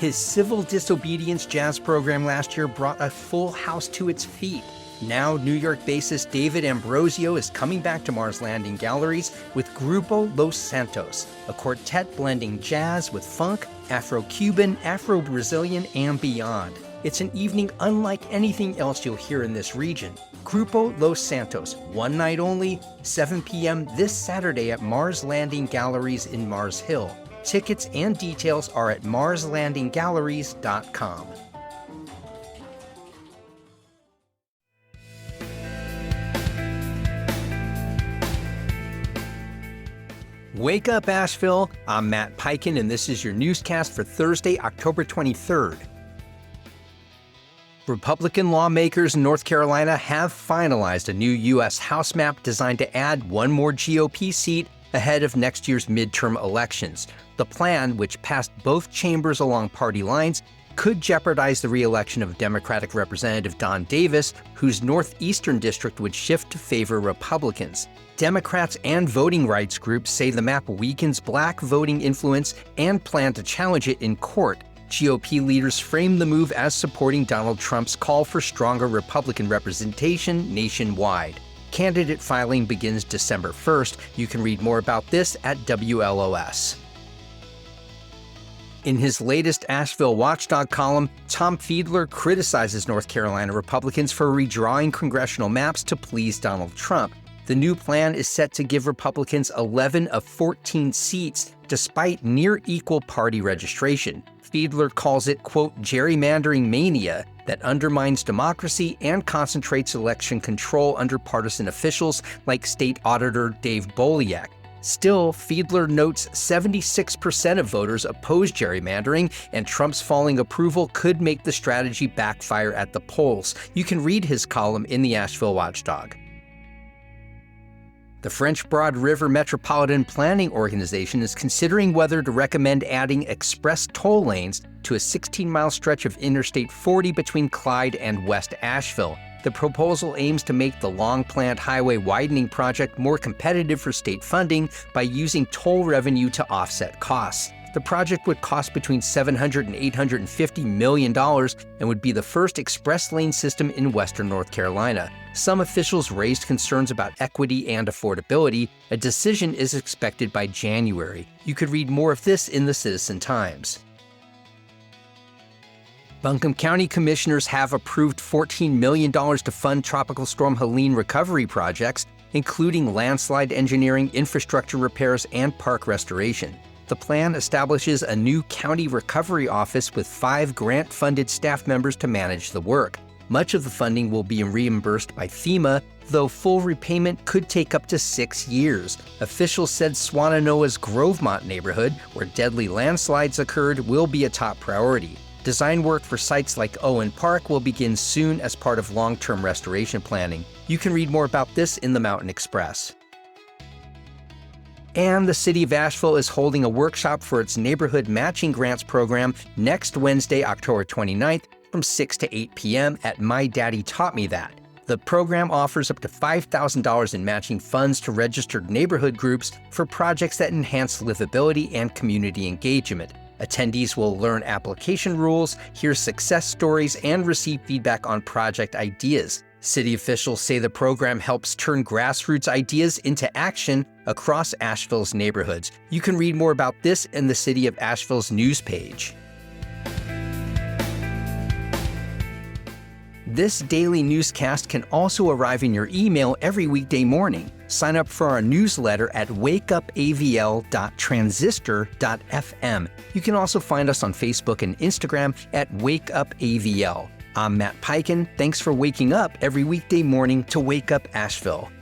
His civil disobedience jazz program last year brought a full house to its feet. Now, New York bassist David Ambrosio is coming back to Mars Landing Galleries with Grupo Los Santos, a quartet blending jazz with funk, Afro-Cuban, Afro-Brazilian, and beyond. It's an evening unlike anything else you'll hear in this region. Grupo Los Santos, one night only, 7 p.m. this Saturday at Mars Landing Galleries in Mars Hill. Tickets and details are at marslandinggalleries.com. Wake up, Asheville! I'm Matt Peiken, and this is your newscast for Thursday, October 23rd. Republican lawmakers in North Carolina have finalized a new U.S. House map designed to add one more GOP seat ahead of next year's midterm elections. The plan, which passed both chambers along party lines, could jeopardize the re-election of Democratic Representative Don Davis, whose northeastern district would shift to favor Republicans. Democrats and voting rights groups say the map weakens black voting influence and plan to challenge it in court. GOP leaders framed the move as supporting Donald Trump's call for stronger Republican representation nationwide. Candidate filing begins December 1st. You can read more about this at WLOS. In his latest Asheville Watchdog column, Tom Fiedler criticizes North Carolina Republicans for redrawing congressional maps to please Donald Trump. The new plan is set to give Republicans 11 of 14 seats, despite near-equal party registration. Fiedler calls it, quote, gerrymandering mania that undermines democracy and concentrates election control under partisan officials like State Auditor Dave Boliak. Still, Fiedler notes 76% of voters oppose gerrymandering, and Trump's falling approval could make the strategy backfire at the polls. You can read his column in the Asheville Watchdog. The French Broad River Metropolitan Planning Organization is considering whether to recommend adding express toll lanes to a 16-mile stretch of Interstate 40 between Clyde and West Asheville. The proposal aims to make the long-planned highway widening project more competitive for state funding by using toll revenue to offset costs. The project would cost between $700 and $850 million and would be the first express lane system in western North Carolina. Some officials raised concerns about equity and affordability. A decision is expected by January. You could read more of this in the Citizen Times. Buncombe County Commissioners have approved $14 million to fund Tropical Storm Helene recovery projects, including landslide engineering, infrastructure repairs, and park restoration. The plan establishes a new county recovery office with 5 grant-funded staff members to manage the work. Much of the funding will be reimbursed by FEMA, though full repayment could take up to 6 years. Officials said Swannanoa's Grovemont neighborhood, where deadly landslides occurred, will be a top priority. Design work for sites like Owen Park will begin soon as part of long-term restoration planning. You can read more about this in the Mountain Express. And the City of Asheville is holding a workshop for its Neighborhood Matching Grants program next Wednesday, October 29th from 6 to 8 p.m. at My Daddy Taught Me That. The program offers up to $5,000 in matching funds to registered neighborhood groups for projects that enhance livability and community engagement. Attendees will learn application rules, hear success stories, and receive feedback on project ideas. City officials say the program helps turn grassroots ideas into action across Asheville's neighborhoods. You can read more about this in the City of Asheville's news page. This daily newscast can also arrive in your email every weekday morning. Sign up for our newsletter at wakeupavl.transistor.fm. You can also find us on Facebook and Instagram at wakeupavl. I'm Matt Peiken. Thanks for waking up every weekday morning to Wake Up Asheville.